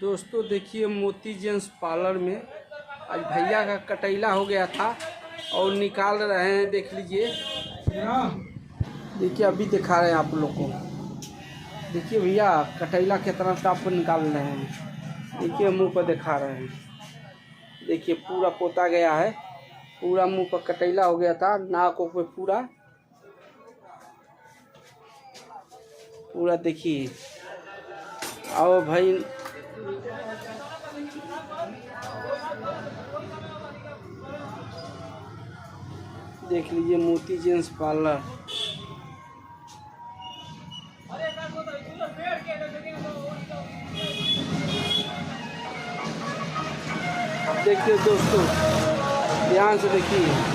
दोस्तों देखिए मोती जेंट्स पार्लर में आज भैया का कटैला हो गया था और निकाल रहे हैं। देख लीजिए, देखिए अभी दिखा रहे हैं आप लोग को। देखिए भैया कटैला कितना टॉप पर निकाल रहे हैं। देखिए मुंह पर दिखा रहे हैं। देखिए पूरा पोता गया है, पूरा मुंह पर कटैला हो गया था, नाकों पे पूरा देखिए। आओ भाई, देख लीजिए मोती जेंट्स पार्लर। देखिए दोस्तों, ध्यान से देखिए।